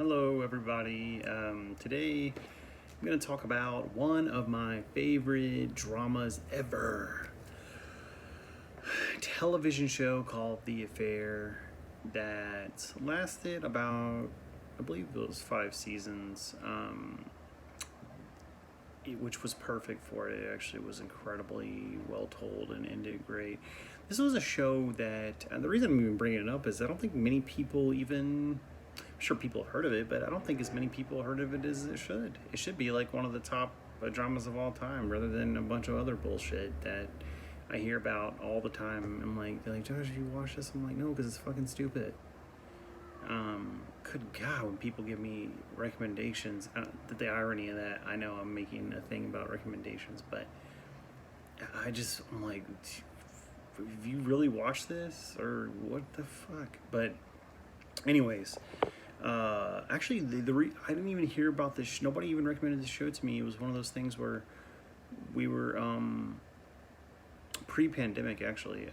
Hello, everybody. Today I'm going to talk about one of my favorite dramas ever. A television show called The Affair that lasted about, I believe it was 5 seasons, which was perfect for it. It actually was incredibly well told and ended great. This was a show that, and the reason I'm even bringing it up is I don't think many people even, I'm sure people have heard of it, but I don't think as many people heard of it as it should. It should be like one of the top dramas of all time, rather than a bunch of other bullshit that I hear about all the time. I'm like, they're like, Josh, have you watched this? I'm like, no, because it's fucking stupid. Good God, when people give me recommendations, the irony of that, I know I'm making a thing about recommendations, but I'm like, have you really watched this? Or what the fuck? But anyways, actually, I didn't even hear about this. Nobody even recommended this show to me. It was one of those things where we were, pre-pandemic, actually.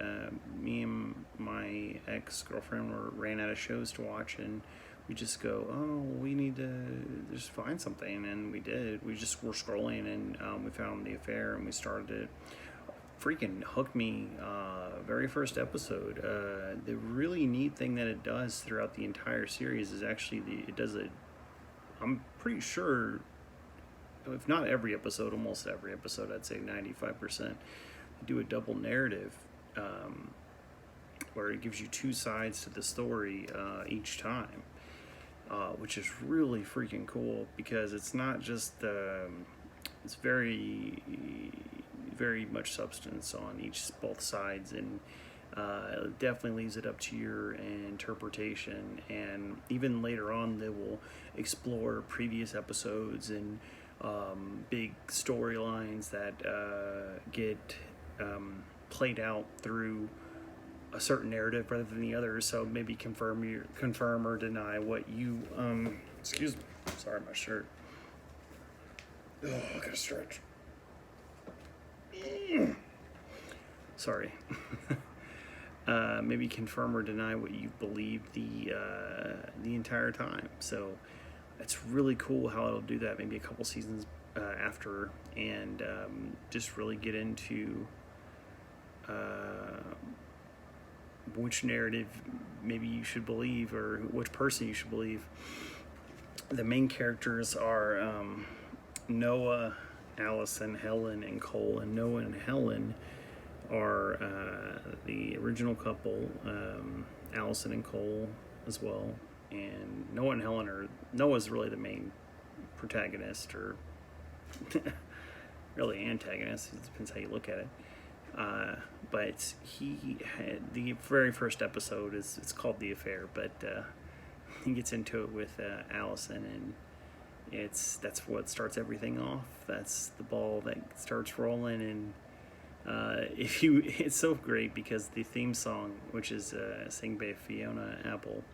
Me and my ex-girlfriend ran out of shows to watch, and we just go, oh, we need to just find something, and we did. We just were scrolling, and we found The Affair, and we started it. Freaking hooked me very first episode. The really neat thing that it does throughout the entire series is actually I'm pretty sure, if not every episode, almost every episode, I'd say 95%, do a double narrative, where it gives you two sides to the story each time, which is really freaking cool, because it's not just it's very much substance on both sides, and it definitely leaves it up to your interpretation. And even later on, they will explore previous episodes and big storylines that get played out through a certain narrative rather than the others. So maybe confirm or deny what you excuse me, sorry, my shirt. Oh, I gotta stretch. Sorry. Maybe confirm or deny what you believed the entire time. So it's really cool how it'll do that. Maybe a couple seasons after, and just really get into which narrative maybe you should believe, or which person you should believe. The main characters are Noah, Allison, Helen, and Cole. And Noah and Helen are the original couple, Allison and Cole as well. And Noah and Helen Noah's really the main protagonist, or really antagonist. It depends how you look at it. But he had the very first episode it's called The Affair, but he gets into it with Allison, and that's what starts everything off. That's the ball that starts rolling. And it's so great because the theme song, which is sung by Fiona Apple,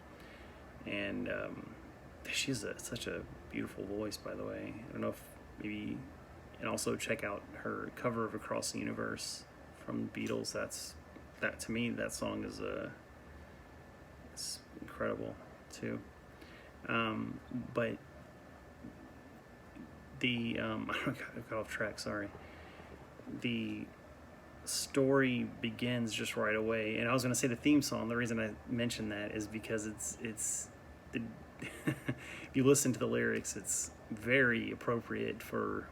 and she has such a beautiful voice, by the way. I don't know if maybe, and also check out her cover of Across the Universe from the Beatles. That to me, that song is it's incredible too. But the I got off track, sorry. The story begins just right away, and I was going to say the theme song. The reason I mentioned that is because it's the if you listen to the lyrics, it's very appropriate for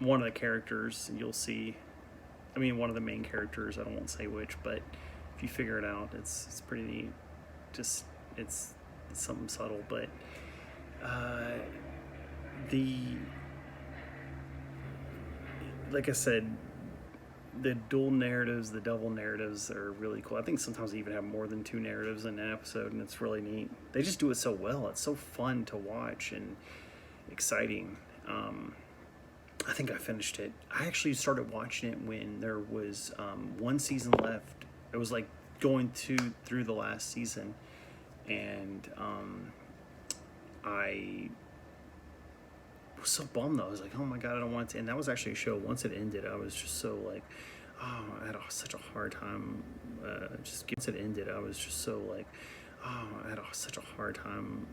one of the characters. You'll see, one of the main characters. I don't want to say which, but if you figure it out, it's pretty neat. Just it's something subtle, but like I said, the dual narratives, the double narratives are really cool. I think sometimes they even have more than two narratives in an episode, and it's really neat. They just do it so well. It's so fun to watch and exciting. I think I finished it. I actually started watching it when there was one season left. It was like going through the last season, and I was so bummed though. I was like, oh my God, I don't want it to end. That was actually a show. Once it ended, I was just so like, oh, I had such a hard time. Once it ended, I was just so like, I had such a hard time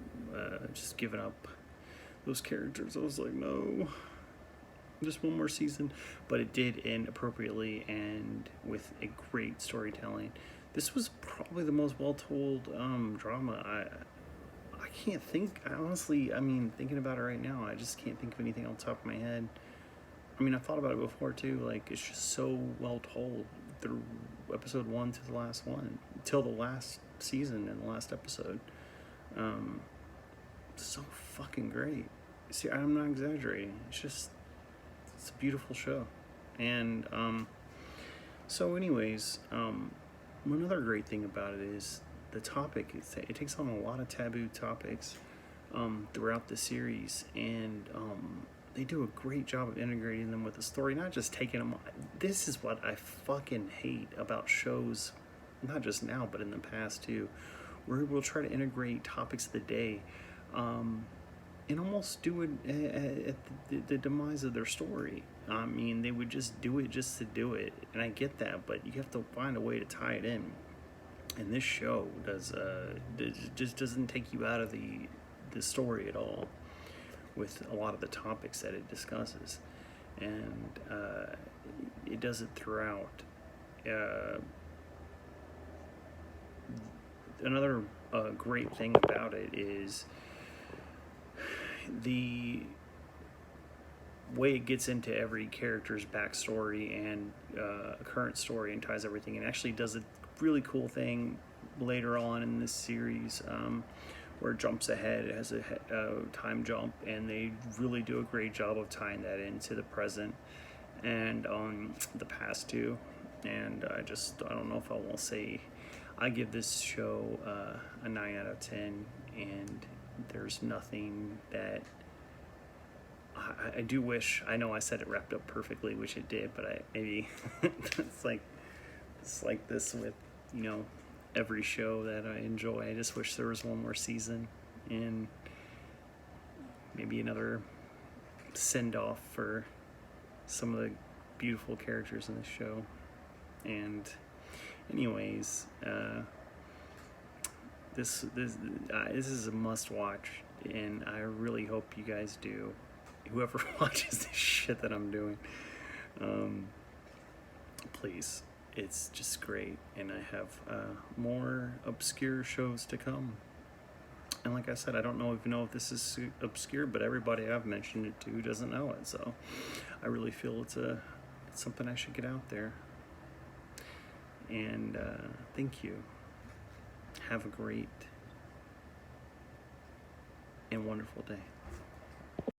just giving up those characters. I was like, no, just one more season. But it did end appropriately and with a great storytelling. This was probably the most well-told drama. I can't think, honestly, I mean, thinking about it right now, I just can't think of anything on top of my head. I mean, I've thought about it before too. Like, it's just so well told through episode 1 to the last one, till the last season and the last episode. So fucking great. See, I'm not exaggerating. It's a beautiful show. And so, anyways, another great thing about it is the topic. It takes on a lot of taboo topics throughout the series, and they do a great job of integrating them with the story, not just taking them. This is what I fucking hate about shows, not just now, but in the past too, where we'll try to integrate topics of the day and almost do it at the demise of their story. I mean, they would just do it just to do it, and I get that, but you have to find a way to tie it in. And this show just doesn't take you out of the story at all, with a lot of the topics that it discusses, and it does it throughout. Another great thing about it is the way it gets into every character's backstory and current story and ties everything, and actually does a really cool thing later on in this series, where it jumps ahead. It has a time jump, and they really do a great job of tying that into the present and the past too. And I don't know if I will say, I give this show a 9 out of 10, and there's nothing that I do wish. I know I said it wrapped up perfectly, which it did, but maybe it's like this with, every show that I enjoy. I just wish there was one more season and maybe another send-off for some of the beautiful characters in the show. And anyways, this is a must-watch, and I really hope you guys do. Whoever watches this shit that I'm doing, please. It's just great, and I have more obscure shows to come. And like I said, I don't even know if this is obscure, but everybody I've mentioned it to doesn't know it, so I really feel it's something I should get out there. And thank you. Have a great and wonderful day.